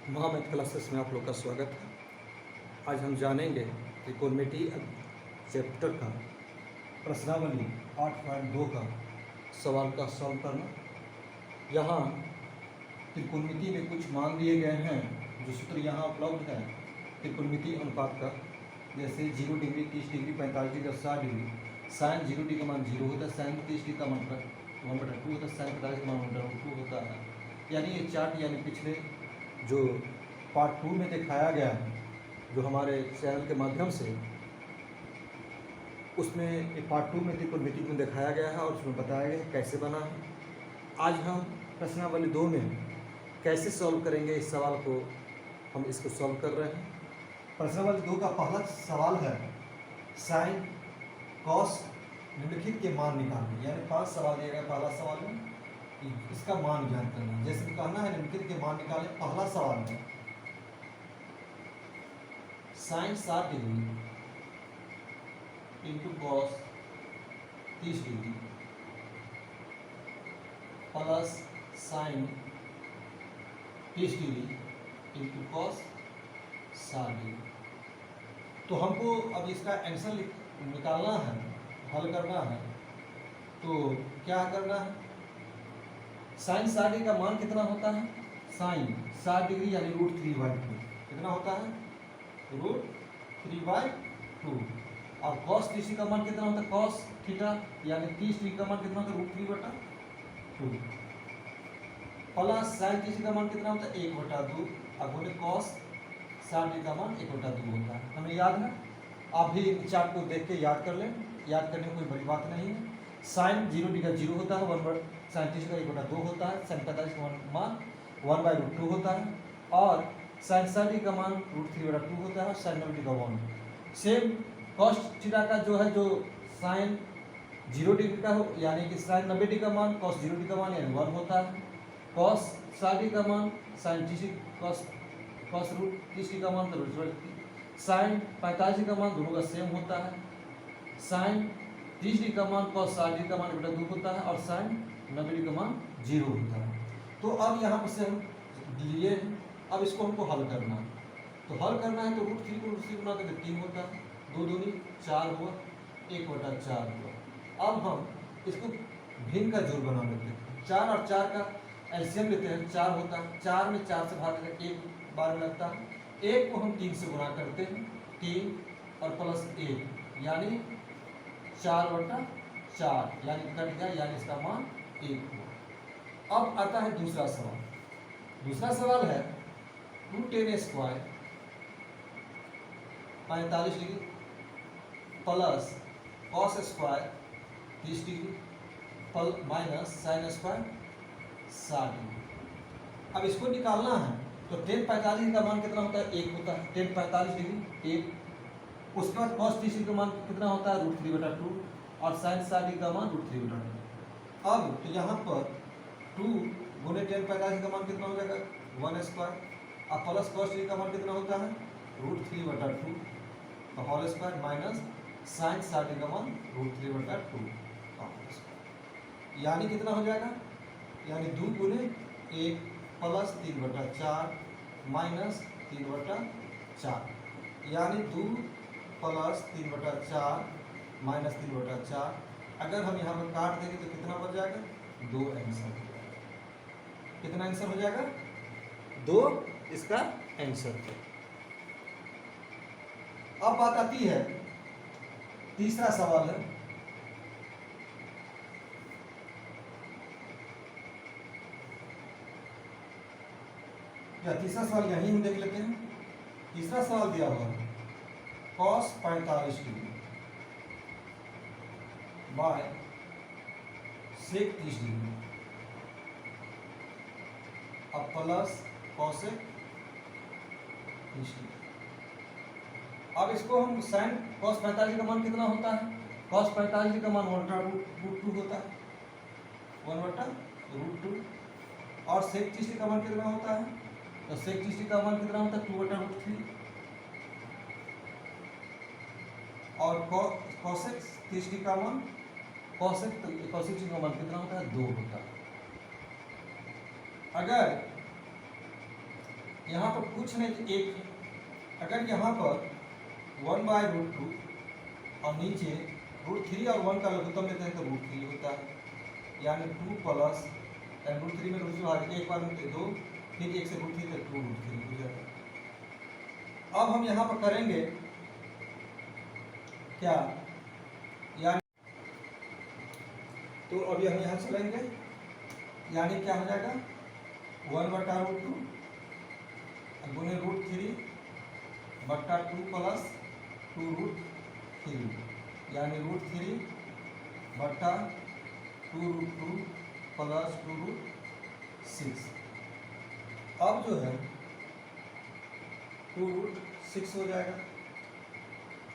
महामैथ classes में आप लोग का स्वागत है। आज हम जानेंगे त्रिकोणमिति चैप्टर का प्रश्नावली 8.2 का सवाल का सॉल्व करना। यहाँ त्रिकोणमिति में कुछ मान दिए गए हैं, जो सूत्र यहाँ उपलब्ध है त्रिकोणमिति अनुपात का, जैसे 0 डिग्री, 30 डिग्री, 45 डिग्री और 60 डिग्री। साइन 0 डिग्री का मान 0 होता है, साइन 30 डिग्री का मान 1/2 होता है, साइन 45 का मान 1/2 होता है। यानी ये चार्ट यानी पिछले जो पार्ट 2 में दिखाया गया है, जो हमारे चैनल के माध्यम से, उसमें पार्ट 2 में त्रिकोणमिति में दिखाया गया है और उसमें बताया गया है कैसे बना है। आज हम प्रश्नावली 2 में कैसे सॉल्व करेंगे इस सवाल को, हम इसको सॉल्व कर रहे हैं। प्रश्नावली 2 का पहला सवाल है साइन कॉस निम्नलिखित के मान निकालने। यानी 5 सवाल दिया गया। पहला सवाल है इसका मान ज्ञात करना। जैसे कहना है निम्नलिखित के मान निकालें। पहला सवाल है sine 60 degree into cos 30 degree plus sine 30 degree into cos 60 degree. तो हमको अब इसका आंसर निकालना है, हल करना है। तो क्या करना है, साइन 60 डिग्री का मान कितना होता है, साइन 60 डिग्री यानी √3/2 कितना होता है, √3/2। और कॉस 30 का मान कितना होता है, कॉस थीटा यानी 30 डिग्री का मान कितना होता है, √3/2 प्लस साइन 30 का मान कितना होता है, 1/2। अब बोले कॉस 60 डिग्री का मान 1/2 होता है। हमें याद है, आप भी चार्ट को देख के याद कर लें। याद करने में कोई बड़ी बात नहीं है। साइन 0 डिग्री का 0 होता है, साइन 30 का 1/2 होता है, साइन 45 का मान 1/√2 होता है और साइन 60 का मान √3/2 होता है और साइन 90 का 1। सेम कॉस थीटा का जो है, जो साइन 0 डिग्री का हो यानी कि साइन 90 डिग्री का मान कॉस 0 डिग्री का मान यानी 1 होता है। कॉस 60 का मान साइन 30 कॉस √30 का मान साइन 45 का मान दोनों का सेम होता है। साइन 30 डिग्री का मान कॉस 60 डिग्री का मान 1/2 होता है और साइन 90 डिग्री का मान 0 होता है। तो अब यहाँ पर से हम लिए, अब इसको हमको हल करना है। तो हल करना है तो √3 को √3 गुना करके 3 होता है, 2 दूनी 4 हुआ, 1/4 हुआ। अब हम इसको भिन्न का जोड़ बना लेते हैं। 4 और 4 का एलसीएम लेते हैं, 4 होता है। 4 में 4 से भाग करके 1 बार में लगता है। 1 को हम 3 से गुना करते हैं, 3 और प्लस 1 यानी 4/4 यानी कट गया, यानी इसका मान 1 हुआ। अब आता है दूसरा सवाल। दूसरा सवाल है 2tan² 45 degree plus cos² 30 degree minus sin² 60 degree. अब इसको निकालना है तो tan 45 का मान कितना होता है, 1 होता है। tan 45 डिग्री 1, उसके बाद cos 30 का मान कितना होता है, √3/2 और sin 60 डिग्री का मान √3/2। अब तो यहाँ पर 2 गुने tan 45 का मान कितना हो जाएगा, 1² और प्लस cos 30 का मान कितना होता है, √3/2 तो होल स्क्वायर माइनस sin 60 का मान √3/2 यानी कितना हो जाएगा, यानी 2 गुने 1 प्लस 3/4 माइनस 3/4 यानी 2 प्लस 3/4 माइनस 3/4। अगर हम यहाँ पर काट देंगे तो कितना बच जाएगा, 2 आंसर हो जाएगा। कितना आंसर हो जाएगा, 2 इसका आंसर है। अब बात आती है तीसरा सवाल है या तीसरा सवाल यहीं हम देख लेते हैं। तीसरा सवाल दिया हुआ है cos 45 degree by sec 30 degree अब प्लस cosec 30 डिग्री। अब इसको हम साइन cos 45 का मान कितना होता है, cos 45 का मान 1/√2 होता है, 1/√2 और sec 30 का मान कितना होता है, तो sec 30 का मान कितना होता है, 2/√3 और cosec 30 का मान cosec 30 का मान कितना होता है, 2 होता है। अगर यहाँ पर कुछ नहीं तो एक है। अगर यहाँ पर 1/√2 और नीचे √3 और 1 का लघुत्तम लेते हैं तो √3 होता है, यानी 2 प्लस √3 में √3 भाग एक बार में 2, फिर 1 से √3 तक 2 √3 हो जाएगा। अब हम यहाँ पर करेंगे क्या, यानी तो अभी हम यहाँ चलेंगे, यानी क्या हो जाएगा 1/√2 गुने √3 बट्टा 2 प्लस 2√3, यानी √3 बट्टा 2√2 प्लस 2√6। अब जो है 2√6 हो जाएगा।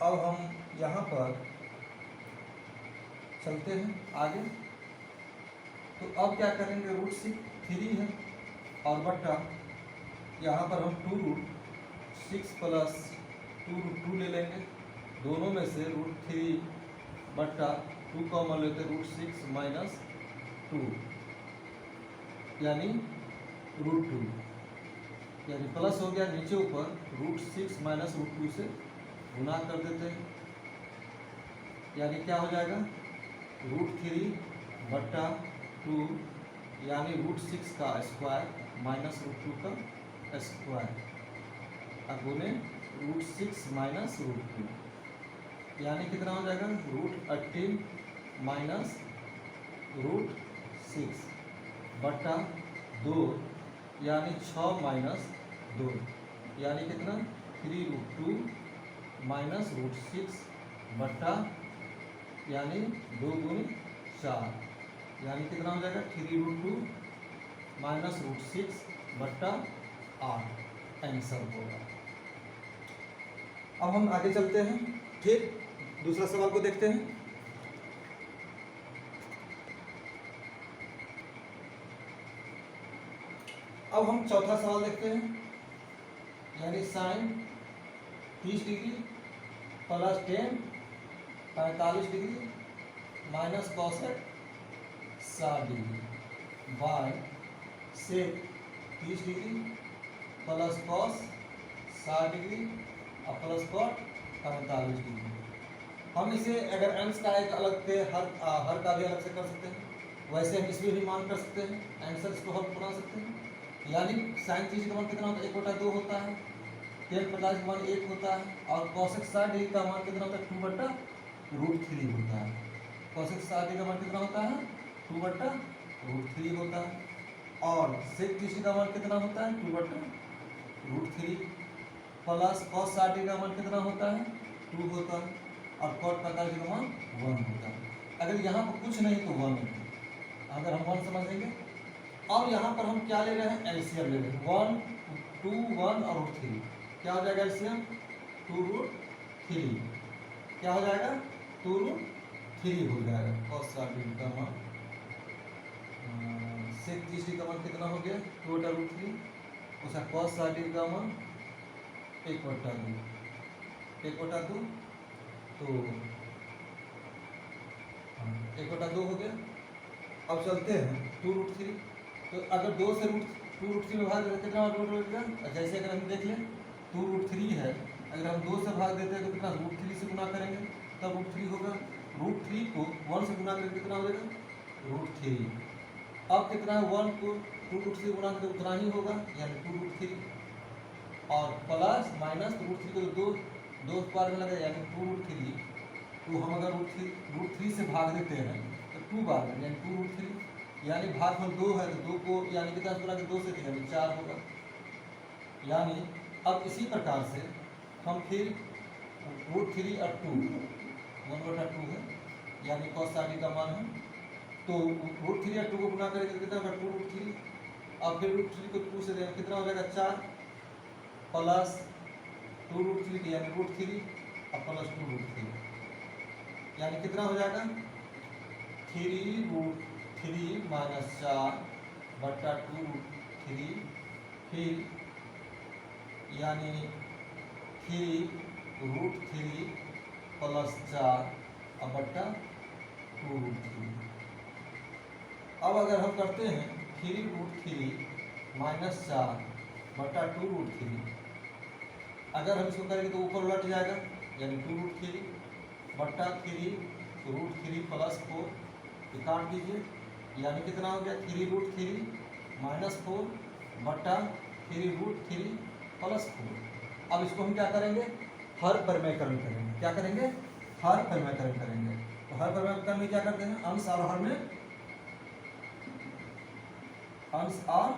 अब हम यहाँ पर चलते हैं आगे, तो अब क्या करेंगे, √3 है और बट्टा यहाँ पर हम 2√6 प्लस 2√2 ले लेंगे, दोनों में से √3 बट्टा 2 कॉमन लेते √6 माइनस 2, यानी √2, यानी प्लस हो गया, नीचे ऊपर √6 माइनस √2 से गुना कर देते हैं, यानी क्या हो जाएगा √3 बट्टा 2, यानी √6 का स्क्वायर माइनस √2 का स्क्वायर, अब गुने √6 माइनस √2, यानी कितना हो जाएगा √18 माइनस √6 बट्टा 2, यानी 6 माइनस 2, यानी कितना 3√2 माइनस √6 बट्टा, यानी 2 गुने 4, यानी कितना हो जाएगा 3√2 माइनस √6 बट्टा 8 आंसर होगा। अब हम आगे चलते हैं, फिर दूसरा सवाल को देखते हैं। अब हम चौथा सवाल देखते हैं, यानी sine 30 degree plus 10 45 degree minus cosec 60 degree by sec 30 degree plus cos 60 degree और प्लस कॉट 45 डिग्री। हम इसे अगर अंश का एक अलग से हर का भी अलग से कर सकते हैं, वैसे हम इसमें भी मान कर सकते हैं, आंसर इसको हम बना सकते हैं। यानी साइन 30 का मान कितना होता है 1/2 होता है, 10 45 का मान 1 होता है, और कॉसेक 60 डिग्री का मान कितना होता है 2/√3 होता है। कॉसेक 60 डिग्री का मान कितना होता है 2/√3 होता है, और सेक 30 डिग्री का मान कितना होता है 2/√3 प्लस कॉस 60 डिग्री का मान कितना होता है 2 होता है, और कॉट 45 डिग्री का मान 1 होता है। अगर यहाँ पर कुछ नहीं तो 1 है, अगर हम 1 समझेंगे। अब यहाँ पर हम क्या ले रहे हैं, एलसीएम ले रहे हैं, 1 2 1 और √3, क्या हो जाएगा एलसीएम 2√3, क्या हो जाएगा 2√3 हो जाएगा। कॉस 60 डिग्री का मान सेक 30 डिग्री का मान कितना हो गया 2/√3, उसका कॉस 60 डिग्री का मान 1/2 तो 1/2 हो गया। अब चलते हैं 2√3, तो अगर 2 से √2√3 में भाग देते कितना √2 होगा, जैसे अगर हम देख लें 2√3 है, अगर हम 2 से भाग देते हैं तो कितना √3 से गुना करेंगे तब √3 होगा, √3 को 1 से गुना करके कितना हो जाएगा √3। अब कितना है 1 को 2√3 गुना करके उतना ही होगा, यानी 2√3, और प्लस माइनस √3 को दो बार में लगा, यानी 2√3, तो हम अगर √3 से भाग देते हैं तो 2 बार में, यानी 2√3, यानी भागफल 2 है तो 2 को यानी कितना गुना के 2 से, यानी 4 होगा। यानी अब इसी प्रकार से हम फिर √3 और 2 1/2 है, यानी cos 60 का मान है, तो √3 और 2 को गुना करेंगे कितना होगा 2√3, और फिर √3 को 2 से देंगे कितना हो जाएगा 4 प्लस 2√3 यानी √3 और प्लस 2√3, यानी कितना हो जाएगा 3√3 माइनस 4 बट्टा 2√3, फिर यानी 3√3 प्लस 4 और बट्टा 2√3। अब अगर हम करते हैं 3√3 माइनस 4 बटा 2√3। अगर हम इसको करेंगे तो ऊपर उलट जाएगा, यानी 2√3 बटा 3√3 प्लस 4, ये काट दीजिए, यानी कितना हो गया 3√3 माइनस 4 बटा 3√3 प्लस 4। अब इसको हम क्या करेंगे, हर परिमेयकरण करेंगे। क्या करेंगे, हर परिमेयकरण करेंगे। तो हर परिमेयकरण में क्या करते हैं, अंश और हर में, अंश और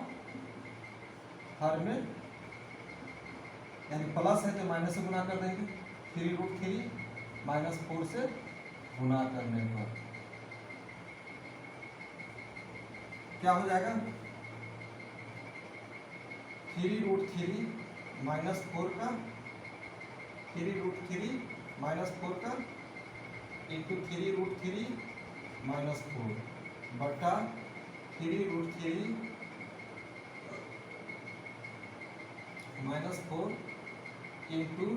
हर में, यानी प्लस है तो माइनस से गुना कर देंगे, 3√3 माइनस 4 से गुना करने पर क्या हो जाएगा, 3√3 माइनस 4 का, 3√3 माइनस 4 का इंटू 3√3 माइनस 4 बटा 3√3 माइनस 4 इंटू,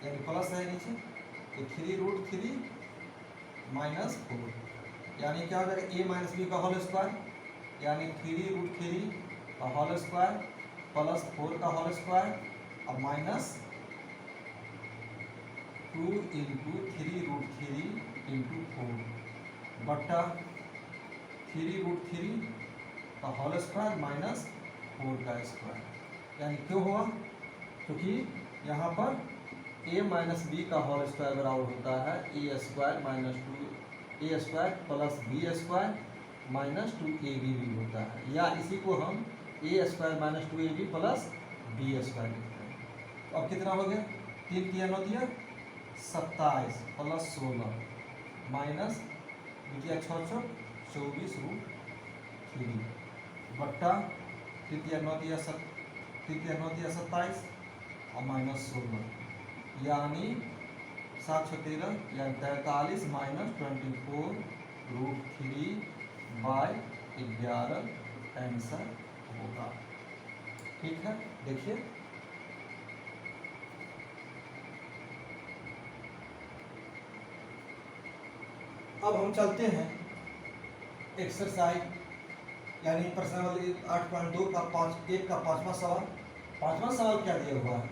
यानी प्लस है नीचे, तो 3√3 माइनस 4, यानी क्या हो जाएगा a माइनस बी का होल स्क्वायर, यानी 3√3 का होल स्क्वायर प्लस 4 का होल स्क्वायर अब माइनस 2 इंटू 3√3 इंटू 4 बटा 3√3 का होल स्क्वायर माइनस 4 का स्क्वायर। यानी क्यों हुआ, क्योंकि यहाँ पर a माइनस बी का होल स्क्वायर बराबर होता है a square minus 2a square plus b square minus 2ab भी होता है, या इसी को हम a square minus 2ab plus b square लिखते हैं। अब कितना हो गया, 3 3 9 दिया 27 प्लस 16 माइनस 2 6 6 24√3 बट्टा 3 9 दिया 27 और माइनस 16, यानी 7 6 13 यानी 43 माइनस 24√3 बाय 11 आंसर होगा। ठीक है, देखिए अब हम चलते हैं एक्सरसाइज, यानी प्रश्न नंबर 8.2 का 1 का 5वां सवाल। 5वां सवाल क्या दिया हुआ है,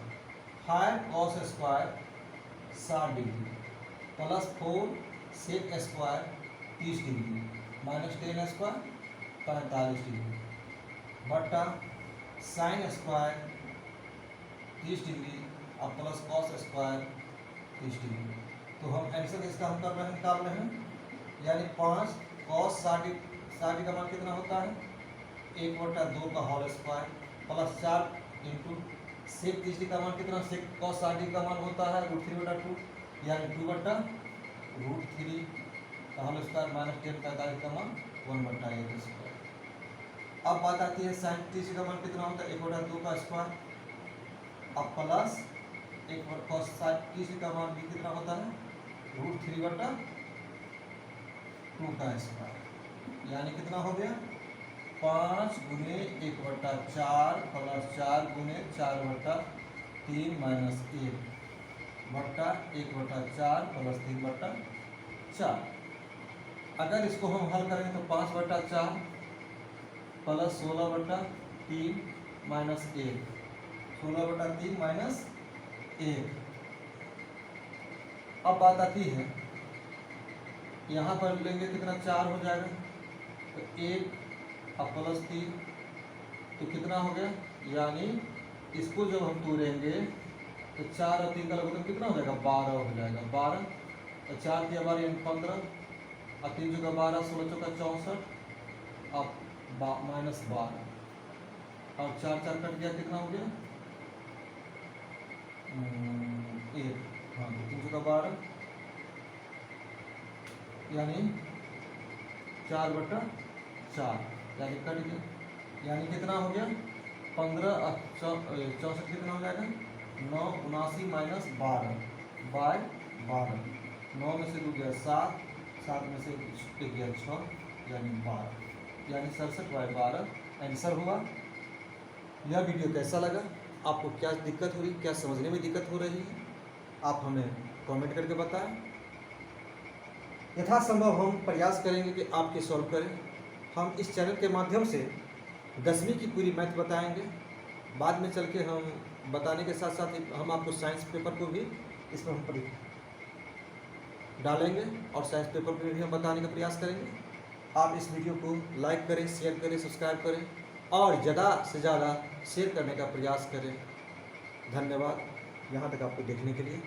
हायर cos square 60 degree plus 4 sec square 30 degree minus 10 square 45 degree बटा साइन स्क्वायर 30 डिग्री और प्लस कॉस स्क्वायर 30 डिग्री। तो हम आंसर इसका हम कर रहे हैं, निकाल रहे हैं, यानी 5 कॉस 60 का मान कितना होता है 1/2 का whole square plus 4 into sec 30 का मान कितना, सेक कॉस 60 का मान होता है √3/2, यानी 2/√3 का होल स्क्वायर माइनस 10 45 का मान 1/1 स्क्वायर। अब बात आती है साइन 30 का मान कितना होता है 1/2 का स्क्वायर, अब प्लस 1 कॉस 30 का मान भी कितना होता है √3/2 का स्क्वायर, यानी कितना हो गया 5 गुने 1/4 प्लस 4 गुने 4/3 माइनस 1 बट्टा 1/4 प्लस 3/4। अगर इसको हम हल करेंगे तो 5/4 प्लस 16/3 माइनस 1, 16/3 माइनस 1। अब बात आती है यहाँ पर लेंगे कितना 4 हो जाएगा, तो 1 अब प्लस 3 तो कितना हो गया, यानी इसको जब हम तोड़ेंगे तो 4 और 3 का लगभग कितना हो जाएगा 12 हो जाएगा, 12 तो 4 की 12 यानी 15 और 3 जगह 12 16 चौका 64 अब माइनस 12 और 4 4 कट गया, कितना हो गया 1, हाँ तो 3 जगह 12 यानी 4/4 यानी कट गया, यानी कितना हो गया 15 64 कितना हो जाएगा 9 79 माइनस 12 बाय 12, 9 में से 2 गया 7, 7 में से 1 गया 6 यानी 12, यानी 67/12 आंसर हुआ। यह वीडियो कैसा लगा, आपको क्या दिक्कत हो रही, क्या समझने में दिक्कत हो रही है, आप हमें कमेंट करके बताएं। यथासंभव हम प्रयास करेंगे कि आपके सॉल्व करें। हम इस चैनल के माध्यम से 10वीं की पूरी मैथ बताएंगे। बाद में चल के हम बताने के साथ साथ हम आपको साइंस पेपर को भी इसमें हम डालेंगे और साइंस पेपर में भी हम बताने का प्रयास करेंगे। आप इस वीडियो को लाइक करें, शेयर करें, सब्सक्राइब करें और ज़्यादा से ज़्यादा शेयर करने का प्रयास करें। धन्यवाद यहाँ तक आपको देखने के लिए।